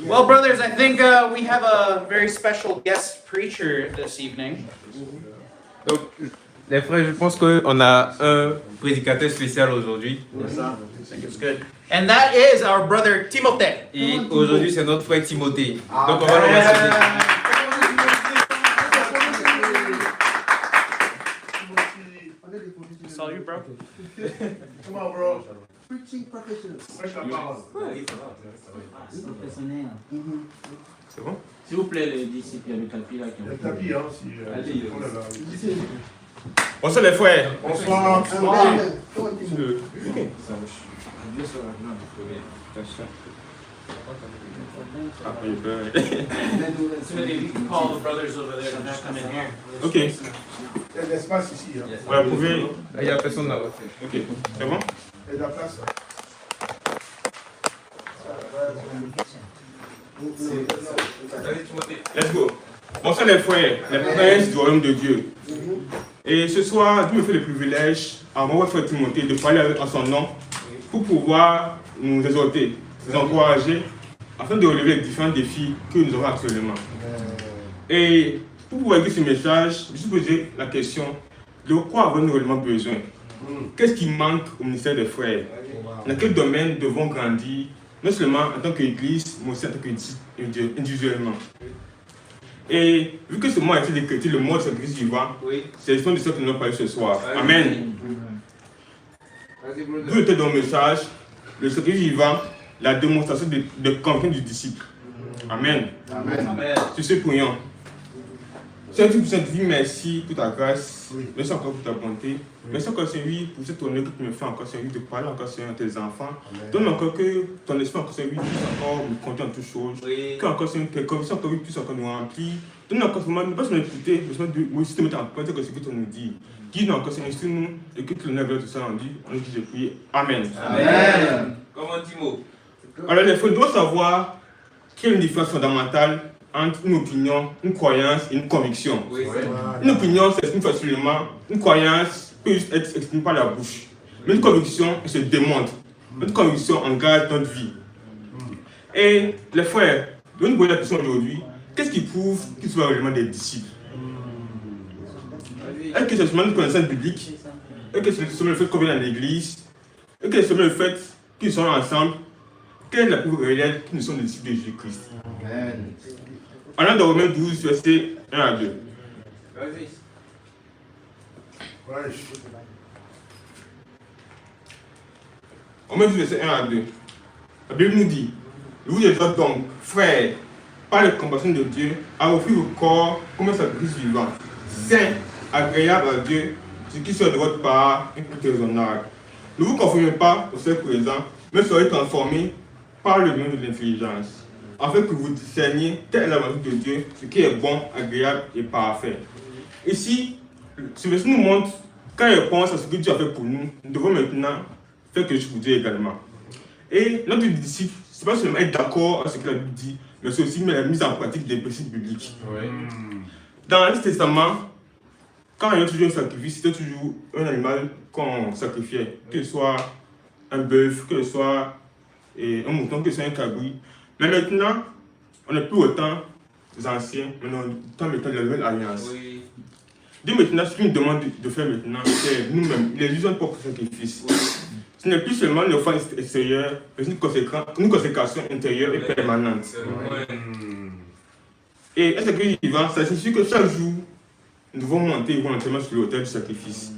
Well, brothers, I think we have a very special guest preacher this evening. Donc, les frères, je pense qu'on a un prédicateur spécial aujourd'hui. I think it's good. And that is our brother Timothée. Et aujourd'hui, c'est notre frère Timothée. Donc, on va le remercier. Saw you, bro. Come on, bro. Preaching professionals. C'est bon? S'il vous plaît, les disciples, il y a le tapis là qui Le tapis, hein, si. Allez. Oh là là. Bonsoir les frères. Bonsoir. Call the brothers over there to just come in here. Ok. Il y a de l'espace ici. Hein. Ouais, vous pouvez. Il n'y a personne là-bas. Ok. C'est bon? Il y a de la place. Let's go. Bonsoir les frères, les princes du royaume de Dieu. Et ce soir, Dieu me fait le privilège, à mon frère Timothée, de parler en son nom pour pouvoir nous exhorter, nous encourager, afin de relever les différents défis que nous avons actuellement. Et pour pouvoir écrire ce message, je me suis posé la question de quoi avons-nous réellement besoin? Qu'est-ce qui manque au ministère des frères? Dans quel domaine devons grandir, non seulement en tant qu'Église, mais aussi en tant qu'individuellement? Et vu que ce mois a été décrété le mois de sacrifice vivant, c'est de ça que nous allons parler ce soir. Amen. D'où était dans le message, le sacrifice vivant, la démonstration de confiance du disciple. Amen. Amen. Sur ce prions. Seigneur, tu te dis merci pour ta grâce. Merci encore pour ta bonté. Merci encore, Seigneur, pour cet honneur que tu me fais encore, Seigneur, de parler encore, Seigneur, à tes enfants. Donne encore que ton esprit, encore, Seigneur, puisse encore nous conduire en toutes choses. Que encore, Seigneur, tes convictions, encore, puisse encore nous remplir. Donne encore, Seigneur, ne pas seulement écouter, mais aussi te mettre en pratique ce que tu nous dis. Guide-nous encore, Seigneur, sur nous, et que tu nous lèves tout ça rendu. On nous dit, je prie. Amen. Amen. Comment Timo? Alors, les frères, nous devons savoir quelle est une différence fondamentale entre une opinion, une croyance et une conviction. Une opinion s'exprime facilement, une croyance peut être exprimée par la bouche. Mais une conviction se démontre. Une conviction engage notre vie. Et les frères, nous nous posons la question aujourd'hui, qu'est-ce qui prouve qu'ils soient réellement des disciples? Est-ce que c'est seulement une connaissance biblique? Est-ce que c'est seulement le fait qu'on vient dans l'église? Est-ce que c'est seulement le fait qu'ils sont ensemble? Quelle est la preuve réelle qu'ils nous sommes des disciples de Jésus-Christ? On a dans Romains 12, versets 1 à 2. Ouais. Romains 12, versets 1 à 2. La Bible nous dit, nous vous exhortons donc, frères, par la compassion de Dieu, à offrir vos corps comme un sacrifice vivant, saint, agréable à Dieu, ce qui soit de votre part une écoute raisonnable. Ne vous conformez pas au siècle présent, mais soyez transformés par le nom de l'intelligence, afin que vous discerniez telle est la volonté de Dieu, ce qui est bon, agréable et parfait. Ici, ce verset nous montre, quand il pense à ce que Dieu a fait pour nous, nous devons maintenant faire quelque chose pour Dieu également. Et notre disciple, ce n'est pas seulement être d'accord avec ce que la Bible dit, mais c'est aussi la mise en pratique des principes bibliques. Dans l'Ancien Testament, quand il y a toujours un sacrifice, c'était toujours un animal qu'on sacrifiait, que ce soit un bœuf, que ce soit un mouton, que ce soit un cabri. Mais maintenant, on n'est plus autant des anciens, mais on est dans la nouvelle alliance. Dieu maintenant, ce qu'il nous demande de faire maintenant, c'est nous-mêmes, les usons pour sacrifice. Ce n'est plus seulement une offense extérieure, mais une consécration intérieure et permanente. Et un sacrifice vivant, ça signifie que chaque jour, nous devons monter volontairement sur l'autel du sacrifice.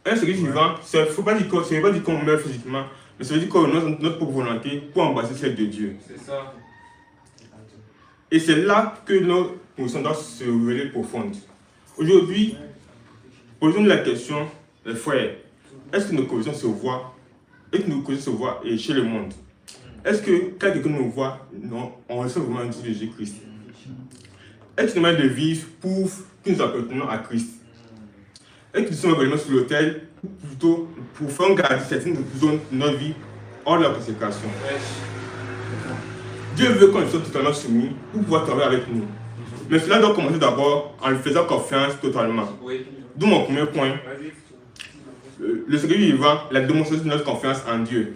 Un sacrifice vivant, ça ne veut pas dire qu'on meurt physiquement, mais ça veut dire qu'on a notre propre volonté pour embrasser celle de Dieu. C'est ça. Et c'est là que nos positions doivent se révéler profondes. Aujourd'hui, posons-nous la question, les frères, est-ce que nos convictions se voient? Est-ce que nos convictions se voient chez le monde? Est-ce que quand quelqu'un nous voit, on ressent vraiment un disciple de Jésus-Christ? Est-ce que nos manières de vivre prouvent que nous appartenons à Christ? Est-ce que nous sommes réellement sur l'autel, plutôt pour faire garder certaines zones de notre vie hors de la consécration? Dieu veut qu'on soit totalement soumis pour pouvoir travailler avec nous. Mais cela doit commencer d'abord en lui faisant confiance totalement. D'où mon premier point. Le sacrifice vivant, la démonstration de notre confiance en Dieu.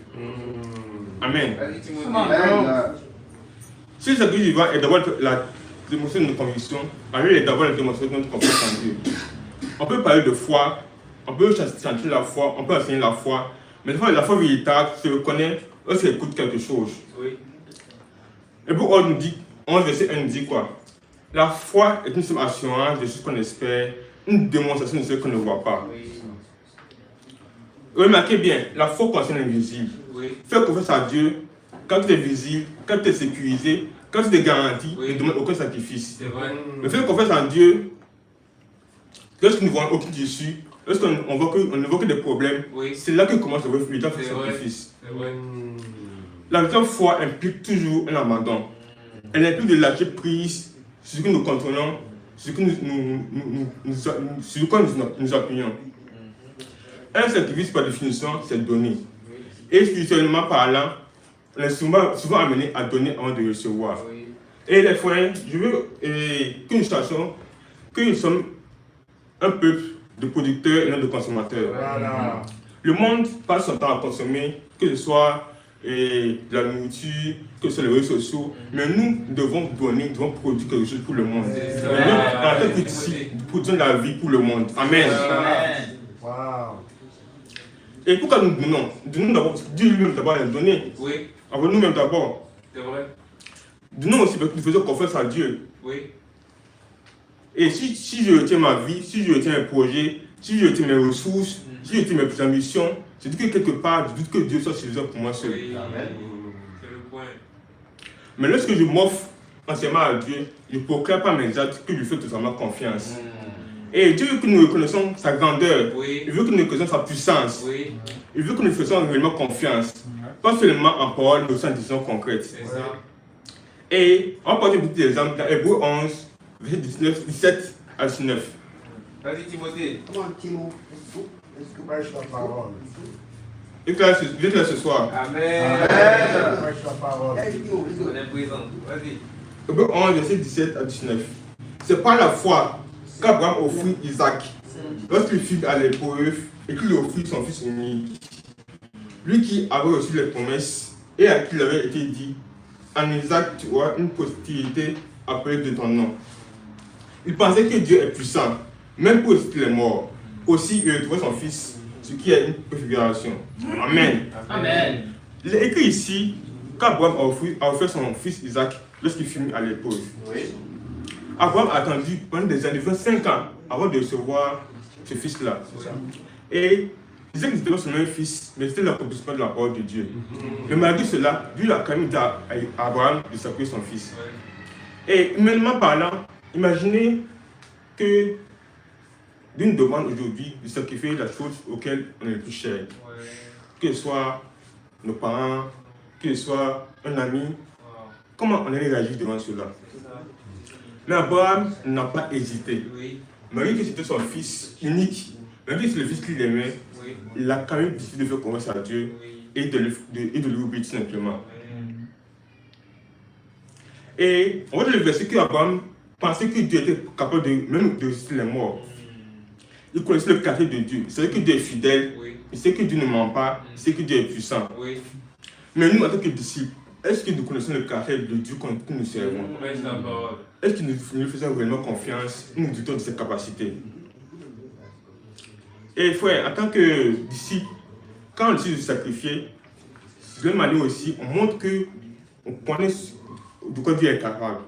Amen. Vas-y, Timothée. Amen. Si le sacrifice vivant est d'abord la démonstration de notre conviction, alors il est d'abord la démonstration de notre confiance en Dieu. On peut parler de foi, on peut chanter la foi, on peut enseigner la foi, mais des fois, la foi véritable se reconnaît lorsqu'elle écoute quelque chose. Oui. Et pour 11 nous dit, 11 verset 1 nous dit quoi? La foi est une simple assurance de ce qu'on espère, une démonstration de ce qu'on ne voit pas. Oui. Remarquez bien, la foi concerne l'invisible. Oui. Faire confiance à Dieu, quand tu es visible, quand tu es sécurisé, quand tu es garanti, Oui. ne demande aucun sacrifice. C'est vrai. Mais faire confiance en Dieu, lorsque nous voyons aucune issue, lorsqu'on ne voit que des problèmes, Oui. c'est là que commence le véritable C'est vrai. sacrifice. C'est vrai. La véritable foi implique toujours un abandon. Elle implique de lâcher prise sur ce que nous contrôlons, sur ce que nous appuyons. Un sacrifice, par définition, c'est donner. Et spirituellement parlant, on est souvent amené à donner avant de recevoir. Oui. Et les frères, je veux que nous sachions que nous sommes un peuple de producteurs et non de consommateurs. Voilà. Le monde passe son temps à consommer, que ce soit de la nourriture, que ce soit les réseaux sociaux, mais nous devons donner, nous devons produire quelque chose pour le monde. C'est ça. Et nous, en tant que disciples, nous produisons la vie pour le monde. Amen. Amen. Wow. Et pourquoi nous donnons? Donnons d'abord, parce que Dieu lui-même d'abord a donné. Oui. Avant nous-mêmes d'abord. C'est vrai. Donnons aussi parce que nous faisons confiance à Dieu. Oui. Et si je retiens ma vie, si je retiens mes projets, si je retiens mes ressources, si je retiens mes ambitions, c'est dit que quelque part, je doute que Dieu soit suffisant pour moi seul. Oui. C'est le point. Mais lorsque je m'offre entièrement à Dieu, je ne proclame pas mes actes que je fais totalement confiance. Et Dieu veut que nous reconnaissons sa grandeur, Oui. il veut que nous reconnaissions sa puissance, Oui. il veut que nous fassions réellement confiance, pas seulement en parole, mais aussi en décision concrète. C'est ça. Et on va prendre un petit exemple dans Hébreux 11, verset 17 à 19. Vas-y, Timothée. Comment Timo, est-ce que Prêche la parole. Et que là, ce soir, Amen. Prêche la parole. Hey, Timo, let's go. On est présent. Vas-y. Hébreux 11, verset 17 à 19. C'est par la foi qu'Abraham offrit Isaac lorsqu'il fut à l'épreuve et qu'il offrit son fils unique. Lui qui avait reçu les promesses et à qui il avait été dit, en Isaac tu auras une postérité appelée de ton nom. Il pensait que Dieu est puissant, même pour ressusciter les morts. Aussi, il retrouvait son fils, ce qui est une préfiguration. Amen. Amen. Il est écrit ici qu'Abraham a offert son fils Isaac lorsqu'il fut mis à l'épreuve. Oui. Abraham a attendu pendant des années, 25 ans, avant de recevoir ce fils-là. Et Isaac n'était pas seulement un fils, mais c'était l'accomplissement de la parole de Dieu. Mais malgré cela, Dieu a quand même dit à Abraham de sacrifier son fils. Et humainement parlant, imaginez que Dieu nous demande aujourd'hui de sacrifier la chose auquel on est le plus cher. Que ce soit nos parents, que ce soit un ami. Comment on allait réagir devant cela? Mais Abraham n'a pas hésité. Oui. Malgré que c'était son fils unique, malgré que c'est le fils qu'il aimait, Oui. il a quand même décidé de faire confiance à Dieu Oui. et de lui obéir tout simplement. Et on voit dans le verset qu'Abraham pensait que Dieu était capable même de ressusciter les morts. Il connaissait le caractère de Dieu. Il savait que Dieu est fidèle, Oui. il sait que Dieu ne ment pas, il sait que Dieu est puissant. Oui. Mais nous, en tant que disciples, est-ce que nous connaissons le caractère de Dieu que nous servons? Prêche la parole. Est-ce que nous faisons réellement confiance? Nous doutons de ses capacités. Et frère, en tant que disciple, quand on décide de se sacrifier, de même manière aussi, on montre qu'on connaît de quoi Dieu est capable.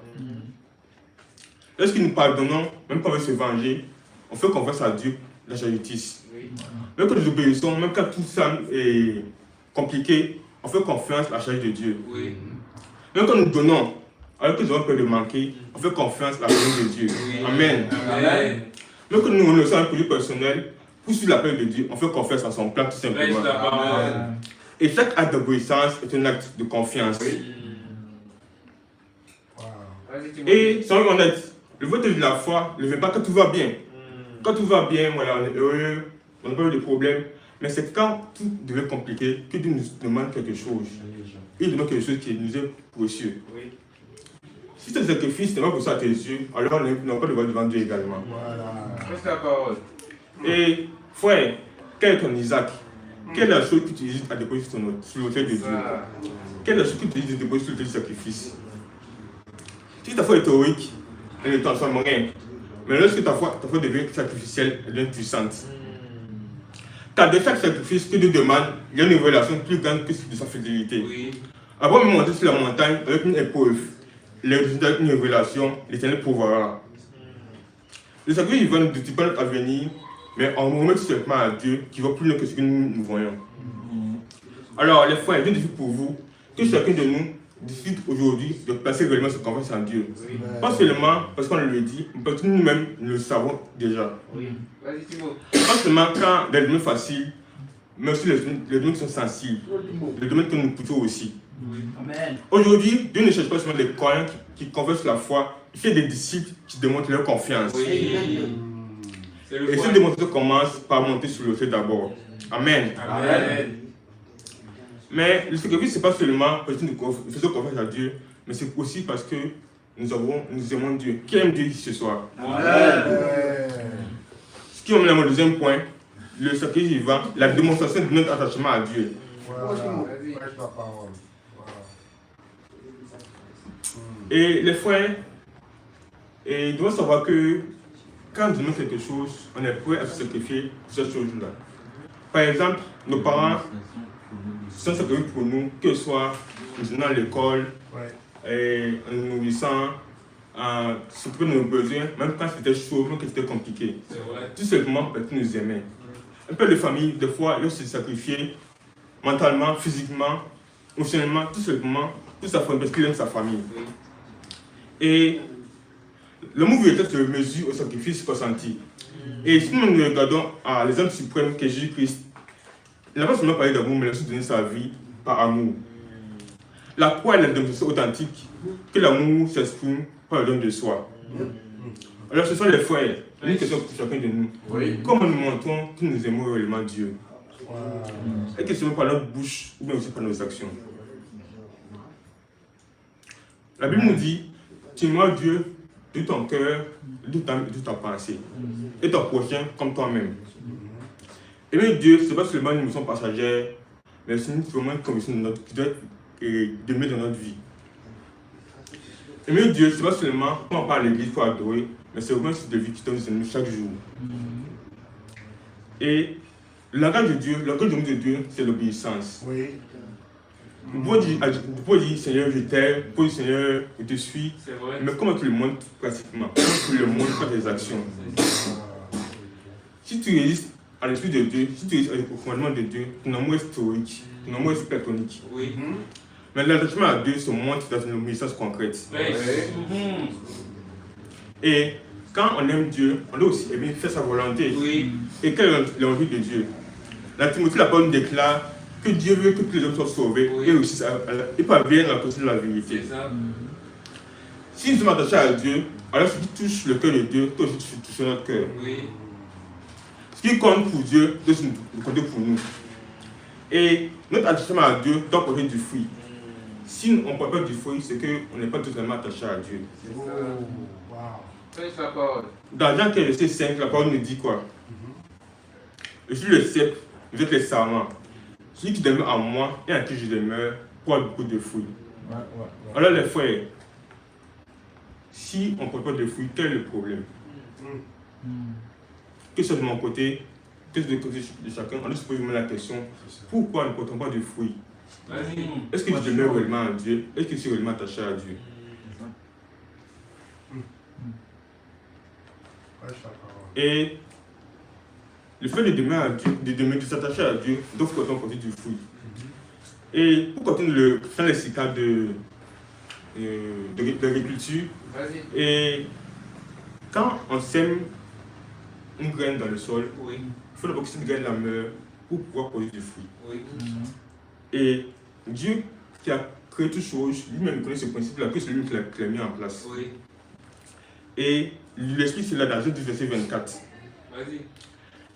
Lorsque nous pardonnons, même quand on veut se venger, on fait confiance à Dieu, la justice. Oui. Même quand nous obéissons, même quand tout ça est compliqué, on fait confiance à la charge de Dieu. Oui. Même quand nous donnons, alors que nous avons peur de manquer, on fait confiance à la parole de Dieu. Oui. Amen. Amen. Même quand nous reconnaissons un projet personnel, pour suivre l'appel de Dieu, on fait confiance à son plan tout Prêche simplement. la parole. Et chaque acte d'obéissance est un acte de confiance. Vas-y, Timothée. Et soyons honnêtes, le vote de la foi ne vient pas quand tout va bien. Quand tout va bien, voilà, on est heureux, on n'a pas eu de problème. Mais c'est quand tout devient compliqué que Dieu nous demande quelque chose. Il demande quelque chose qui nous est précieux. Oui. Si c'est un sacrifice, n'est pas pour ça à tes yeux, alors on n'a pas de devant Dieu également. Prêche la parole. Et frère, quel est ton Isaac? Quelle est la chose que tu hésites à déposer sur l'autel de Dieu? Ça. Quelle est la chose que tu hésites à déposer sur l'autel du sacrifice? Si ta foi est théorique, elle ne transforme rien. Mais lorsque ta foi devient sacrificielle, elle devient puissante. Car de chaque sacrifice que Dieu demande, il y a une révélation plus grande que de sa fidélité. Oui. Avant de monter sur la montagne avec une épreuve, les résultats d'une révélation, l'Éternel pourvoira. Le sacrifice vivant ne dit pas notre avenir, mais on remet tout simplement à Dieu qui va plus loin que ce que nous voyons. Alors, les frères, je défie pour vous que chacun de nous décide aujourd'hui de placer réellement sa confiance en Dieu. Pas seulement parce qu'on le dit, mais parce que nous-mêmes nous le savons déjà. Oui. Vas-y, Timo. Pas seulement quand les domaines faciles, mais aussi les domaines qui sont sensibles, les domaines que nous poussons aussi. Amen. Aujourd'hui, Dieu ne cherche pas seulement des croyants qui confessent la foi, il fait des disciples qui démontrent leur confiance. Oui. C'est le Et point. cette démonstration commence par monter sur le fait d'abord. Amen. Amen. Mais le sacrifice, ce n'est pas seulement parce que nous faisons confiance à Dieu, mais c'est aussi parce que nous aimons Dieu. Qui aime Dieu ici ce soir? Ce qui m'amène à mon deuxième point, le sacrifice vivant, la démonstration de notre attachement à Dieu. Vas-y. Et les frères, ils doivent savoir que quand nous demandons quelque chose, on est prêt à se sacrifier pour cette chose-là. Par exemple, nos parents sont sacrifiés pour nous, que ce soit nous donnant à l'école, en nous nourrissant, en s'occuper de nos besoins, même quand c'était chaud, même quand c'était compliqué. C'est vrai. Tout simplement parce qu'ils nous aimaient. Un père de famille, des fois, il doit se sacrifier mentalement, physiquement, émotionnellement, tout simplement, pour sa famille, parce qu'il aime sa famille. Oui. Et l'amour véritable se mesure au sacrifice consenti. Et si nous regardons à l'exemple suprême qu'est Jésus-Christ, il n'a pas seulement parlé d'amour, mais il a aussi donné sa vie par amour. La croix est la démonstration authentique que l'amour s'exprime par le don de soi. Alors ce sont les frères, une question pour chacun de nous. Oui. Comment nous montrons que nous aimons réellement Dieu? Est-ce que c'est par notre bouche ou bien aussi par nos actions? La Bible nous dit, tu aimeras Dieu de ton cœur, de ta pensée, et ton prochain comme toi-même. Aimer Dieu, ce n'est pas seulement une mission passagère, mais c'est vraiment une conviction qui doit être d'aimer dans notre vie. Aimer Dieu, ce n'est pas seulement quand on parle à l'église pour adorer, mais c'est vraiment un style de vie qui doit nous aimer chaque jour. Et le langage de Dieu, le langage de Dieu, c'est l'obéissance. Vous pouvez dire Seigneur, je t'aime, vous pouvez dire Seigneur, je te suis, C'est vrai. mais comment tu le montres pratiquement? Comment tu le montres par tes actions? Si tu résistes à l'esprit de Dieu, si tu résistes au commandement de Dieu, ton amour est stoïque, ton amour est platonique. Oui. Mais l'attachement à Dieu se montre dans une obéissance concrète. Oui. Et quand on aime Dieu, on doit aussi aimer faire sa volonté. Oui. Et quelle est l'envie de Dieu? La Timothée, la parole nous déclare que Dieu veut que tous les hommes soient sauvés Oui. et aussi parviennent à la connaissance de la vérité. C'est ça. Si nous sommes attachés à Dieu, alors ce qui touche le cœur de Dieu, doit aussi toucher notre cœur. Oui. Ce qui compte pour Dieu doit aussi compter pour nous. Et notre attachement à Dieu doit porter du fruit. Si on ne porte pas du fruit, c'est qu'on n'est pas totalement attaché à Dieu. Fais la parole. Dans Jean 15, verset 5, la parole nous dit quoi? Je suis le cep, vous êtes les sarments. Celui qui demeure en moi et en qui je demeure porte beaucoup de fruits. Alors les frères, si on ne porte pas de fruits, quel est le problème? Que ce soit de mon côté, que ce soit du côté de chacun, on doit se poser la question, pourquoi ne portons pas de fruits? Vas-y. Est-ce que je demeure réellement à Dieu? Est-ce que je suis réellement attaché à Dieu? Et le fait de demeurer à Dieu, de s'attacher à Dieu, doit porter du fruit. Et pour continuer faire les citats d'agriculture, Vas-y. et quand on sème une graine dans le sol, Oui. il faut d'abord que cette graine la meure pour pouvoir produire du fruit. Oui. Et Dieu qui a créé toutes choses, lui-même connaît ce principe-là, que c'est lui qui l'a mis en place. Oui. Et l'esprit, c'est là dans Genèse 2, verset 24. Vas-y.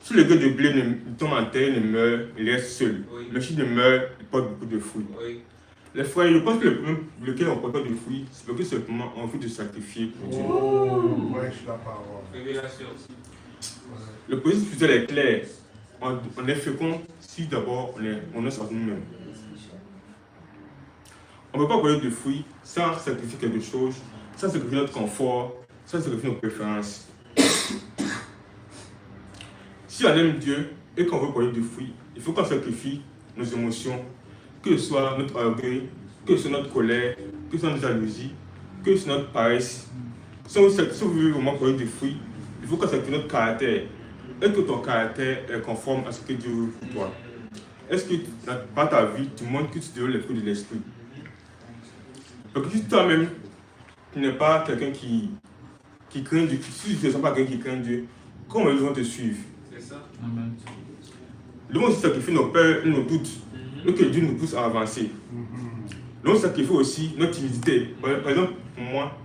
Si le grain de blé ne tombe en terre, ne meurt, il reste seul. Oui. Mais s'il ne meurt, il porte beaucoup de fruits. Oui. Les frères, je pense que le problème pour lequel on ne porte pas de fruits, c'est parce que simplement on veut de sacrifier pour Dieu. Révélation. Le processus spirituel est clair. on est fécond si d'abord on est sur nous-mêmes. On ne peut pas produire de fruits sans sacrifier quelque chose, sans sacrifier notre confort, sans sacrifier nos préférences. Si on aime Dieu et qu'on veut produire du fruit, il faut qu'on sacrifie nos émotions, que ce soit notre orgueil, que ce soit notre colère, que ce soit notre jalousie, que ce soit notre paresse. Si on veut vraiment produire du fruit, il faut qu'on sacrifie notre caractère. Est-ce que ton caractère est conforme à ce que Dieu veut pour toi? Est-ce que par ta vie, tu montres que tu développes les fruits de l'esprit? Donc si toi-même, tu n'es pas quelqu'un qui craint Dieu, si tu ne sens pas quelqu'un qui craint Dieu, comment ils vont te suivre? C'est ça. Amen. Nous devons aussi sacrifier nos peurs et nos doutes, et que Dieu nous pousse à avancer. Nous devons sacrifier aussi notre timidité. Par exemple, pour moi,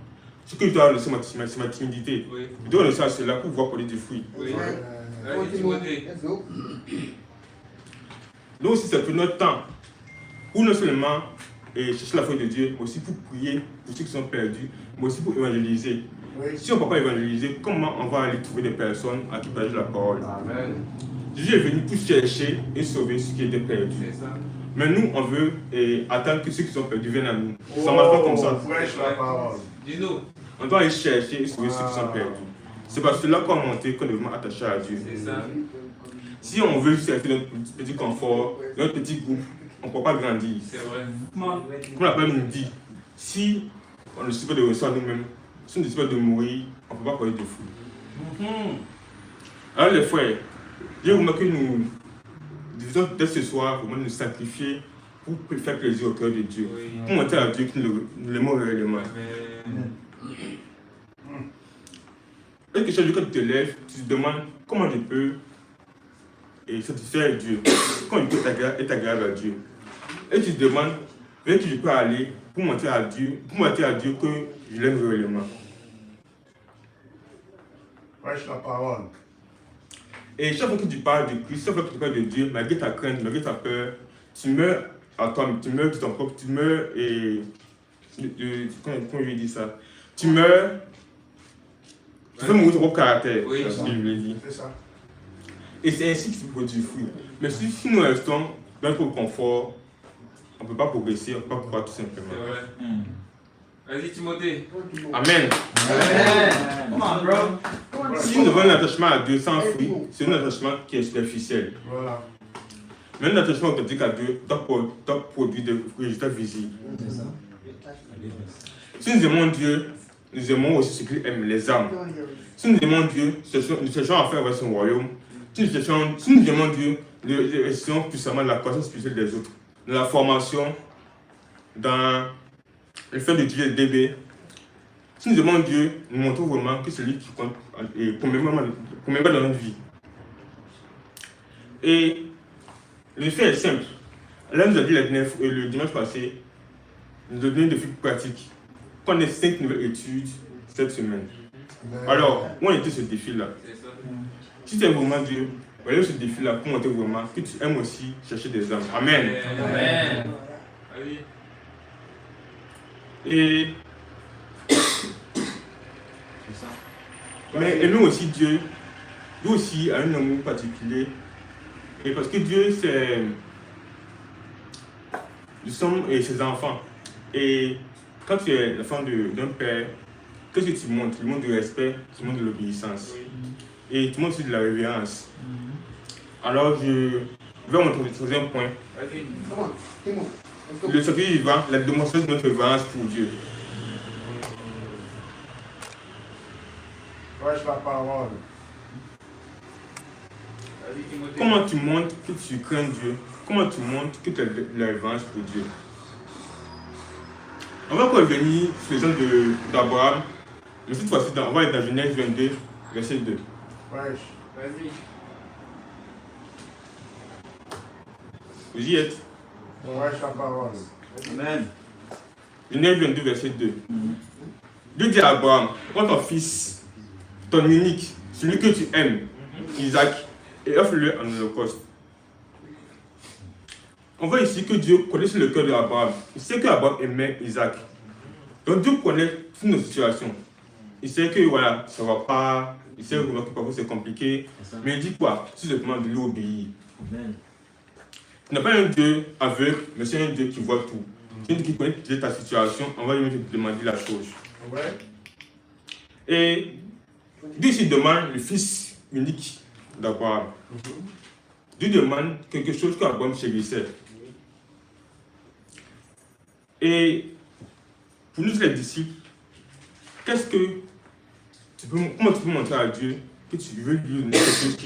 ce que je dois laisser, c'est ma timidité. Oui. Je dois laisser à cela pour pouvoir produire du fruit. Oui. Vas-y, Continue. Timothée. Let's go. Nous aussi sacrifier notre temps, pour non seulement chercher la foi de Dieu, mais aussi pour prier pour ceux qui sont perdus, mais aussi pour évangéliser. Oui. Si on ne peut pas évangéliser, comment on va aller trouver des personnes à qui partager la parole? Amen. Jésus est venu pour chercher et sauver ceux qui étaient perdus. C'est ça. Mais nous, on veut attendre que ceux qui sont perdus viennent à nous. Ça ne marche pas comme ça. Fraîche la parole. Dis-nous. On doit aller chercher et sauver ceux qui sont perdus. C'est parce que là qu'on a monté qu'on est vraiment attaché à Dieu. C'est ça. Si on veut juste rester dans notre petit confort, dans notre petit groupe, on ne peut pas grandir. C'est vrai. Comme la Bible nous dit, si on ne décide pas de recevoir nous-mêmes, si on ne décide pas de mourir, on ne peut pas parler de fou. Alors les frères, j'ai remarqué que nous devons dès ce soir vraiment nous sacrifier pour faire plaisir au cœur de Dieu. Oui. Pour montrer à Dieu que nous l'aimons réellement. Amen. Est-ce que chaque jour quand tu te lèves, tu te demandes comment je peux satisfaire Dieu, comment je peux être agréable à Dieu. Et tu te demandes vers qui je peux aller pour montrer à Dieu que je l'aime réellement. Fraîche la parole. Et chaque fois que tu parles de Christ, chaque fois que tu parles de Dieu, malgré ta crainte, malgré ta peur, tu meurs à toi, tu meurs de ton propre, tu meurs et... comment je dis ça? Tu meurs... Tu fais mourir ton propre caractère, Oui. c'est ce que je voulais dire. C'est ça. Et c'est ainsi que tu produis du fruit. Mais si nous restons dans notre confort, on ne peut pas progresser, on ne peut pas croire tout simplement. C'est vrai. Vas-y, Timothée. Amen. Come on, bro. Si nous avons un attachement à Dieu sans fruit, c'est un attachement qui est superficiel. Voilà. Mais un attachement authentique à Dieu doit produire des résultats visibles. Si nous aimons Dieu, nous aimons aussi ce qu'il aime, les âmes. Si nous aimons Dieu, nous cherchons à faire son royaume. Si nous aimons Dieu, nous restons puissamment la croissance spirituelle des autres, dans la formation, dans le fait de tuer le bébé. Si nous aimons Dieu, nous montrons vraiment que c'est lui qui compte premièrement dans notre vie. Et le fait est simple. Là, nous a dit le dimanche passé, nous a donné des trucs pratiques. On a 5 nouvelles études cette semaine. Alors, où en était ce défi-là? C'est ça. Si tu aimes vraiment Dieu, voyez ce défi-là pour montrer vraiment que tu aimes aussi chercher des âmes. Amen. Amen. Allez. Et C'est ça. mais aimons aussi Dieu. Dieu aussi a un amour particulier. Et parce que Dieu, c'est... Nous sommes ses enfants. Et quand tu es l'enfant d'un père, qu'est-ce que tu montres? Tu montres du respect, tu montres de l'obéissance. Et tu montres aussi de la révérence. Alors je vais montrer le troisième point. Vas-y. Come on. Timo. Let's go. Le sacrifice vivant, la démonstration de notre révérence pour Dieu. Fraîche la parole. Vas-y, Timothée. Comment tu montres que tu crains Dieu? Comment tu montres que tu as de la révérence pour Dieu? On va revenir sur l'exemple d'Abraham, mais cette fois-ci, on va être dans Genèse 22, verset 2. Fraîche. Vas-y. Vous y êtes? Fraîche la parole. Amen. Genèse 22, verset 2. Dieu dit à Abraham, prends ton fils, ton unique, celui que tu aimes, Isaac, et offre-le en holocauste. On voit ici que Dieu connaissait le cœur d'Abraham. Il sait qu'Abraham aimait Isaac. Donc Dieu connaît toutes nos situations. Il sait que voilà, ça ne va pas, Il sait que parfois c'est compliqué. C'est ça. Mais il dit quoi? Tout simplement de lui obéir. Amen. Tu n'as pas un Dieu aveugle, mais c'est un Dieu qui voit tout. C'est un Dieu qui connaît ta situation, on va lui demander la chose. Ouais. Et Dieu se demande le Fils unique d'Abraham. Dieu demande quelque chose qu'Abraham chérissait. Et pour nous les disciples, qu'est-ce que comment tu peux montrer à Dieu que tu veux lui donner quelque chose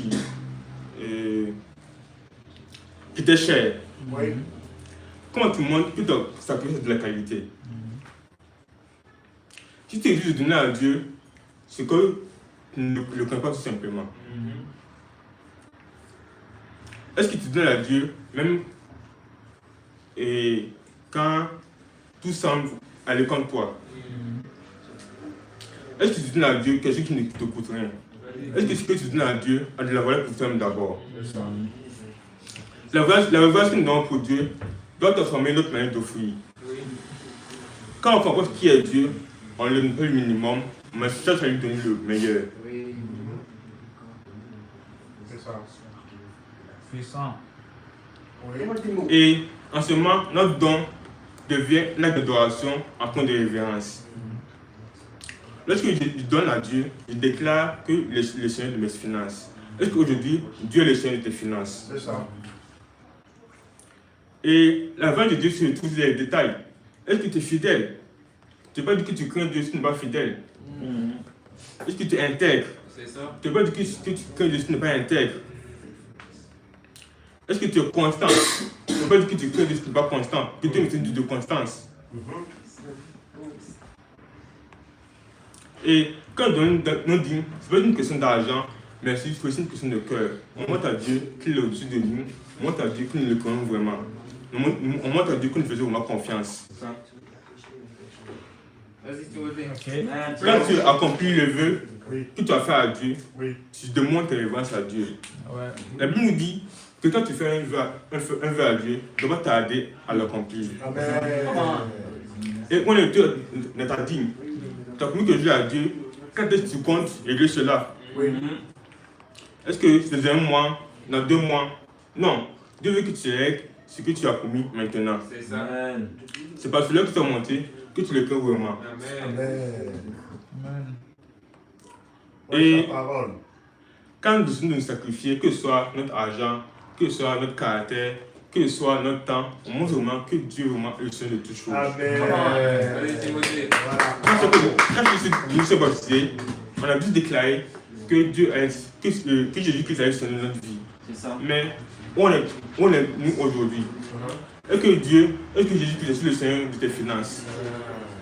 qui t'est cher? Oui. Comment tu montres que ton sacrifice est de la qualité? Si tu exiges de donner à Dieu ce que tu ne le connais pas tout simplement. Est-ce que tu donnes à Dieu même et quand tout semble aller contre toi? Est-ce que tu donnes à Dieu quelque chose qui ne te coûte rien? Est-ce que ce que tu donnes à Dieu a de la valeur pour toi-même d'abord? C'est ça. La valeur que nous donnons pour Dieu doit transformer notre manière d'offrir. Quand on comprend qui est Dieu, on lui donne le minimum, mais cherche à lui donner le meilleur. C'est ça. Puissant. Oui. Et en ce moment, notre don devient un acte d'adoration en point de révérence. Lorsque je donne à Dieu, je déclare que le Seigneur de mes finances. Est-ce qu'aujourd'hui, Dieu est le Seigneur de tes finances? C'est ça. Et la valeur de Dieu se trouve dans les détails. Est-ce que tu es fidèle? Tu n'as pas dit que tu crains Dieu si tu n'es pas fidèle. Est-ce que tu es intègre? C'est ça. Tu n'as pas dit que tu crains Dieu si tu n'es pas intègre. Est-ce que tu es constant? Tu n'as pas dit que tu crains Dieu si tu n'es pas constant. Que tu es une de constance. Et quand on donne nos dîmes, ce n'est pas une question d'argent, mais c'est aussi une question de cœur. On montre à Dieu qu'il est au-dessus de nous. On montre à Dieu que nous le connaissons vraiment. On montre à Dieu que nous faisons vraiment confiance. Vas-y, Timothée. Quand tu accomplis le vœu Oui. que tu as fait à Dieu, Oui. tu demandes tes révérences à Dieu. Ouais. La Bible nous dit que quand tu fais un vœu à Dieu, tu dois t'aider à l'accomplir. Amen. Et on est tous dans ta dîme. Tu as promis que Dieu à Dieu, quand est-ce que tu comptes régler cela? Oui. Est-ce que c'est dans un mois, dans 2 mois? Non. Dieu veut que tu règles ce que tu as promis maintenant. C'est ça. Amen. C'est parce que là que tu as monté que tu le crées vraiment. Amen. Amen. Et- Ta parole. Quand nous décidons de nous sacrifier, que ce soit notre argent, que ce soit notre caractère, que ce soit notre temps, on montre vraiment que Dieu vraiment est le Seigneur de toutes choses. Amen. Vas-y, Timothée. Voilà. Quand nous sommes baptisés, on a juste déclaré que Dieu est, que Jésus-Christ est le Seigneur de notre vie. C'est ça. Mais où est nous aujourd'hui? Est-ce que Jésus-Christ est le Seigneur de tes finances?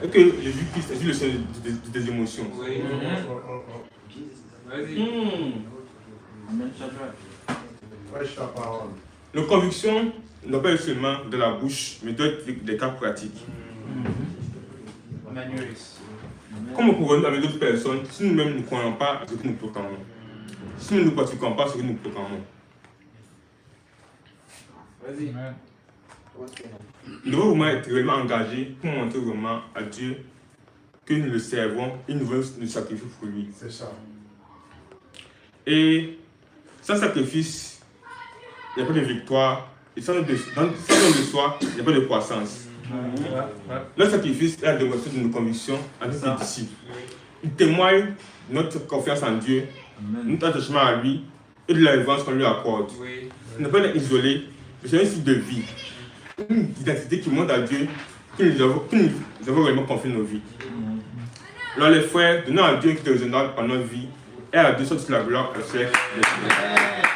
Est-ce que Jésus-Christ est le Seigneur de tes émotions? Oui. Oh, oh, oh. Vas-y. Amen. Shadrach. Prêche ta parole. Nos convictions ne doivent pas être seulement de la bouche, mais doivent être des cas pratiques. Manuelis. Comment pouvons-nous avec d'autres personnes si nous-mêmes ne croyons pas à ce que nous proclamons? Si nous ne pratiquons pas ce que nous proclamons? Vas-y. Nous devons vraiment être réellement engagés pour montrer vraiment à Dieu que nous le servons et nous voulons nous sacrifier pour lui. C'est ça. Et sans sacrifice, il n'y a pas de victoire. Et sans don de soi, il n'y a pas de croissance. Le sacrifice est la démonstration de nos convictions à nos disciples. Il témoigne de notre confiance en Dieu, Amen. notre attachement à lui et de la révérence qu'on lui accorde. Oui. Ce n'est pas être isolé, mais c'est un style de vie. Une identité qui montre à Dieu que nous avons vraiment confié nos vies. Alors les frères, donnons à Dieu qui est raisonnable par notre vie et à Dieu soit toute la gloire au siècle des siècles.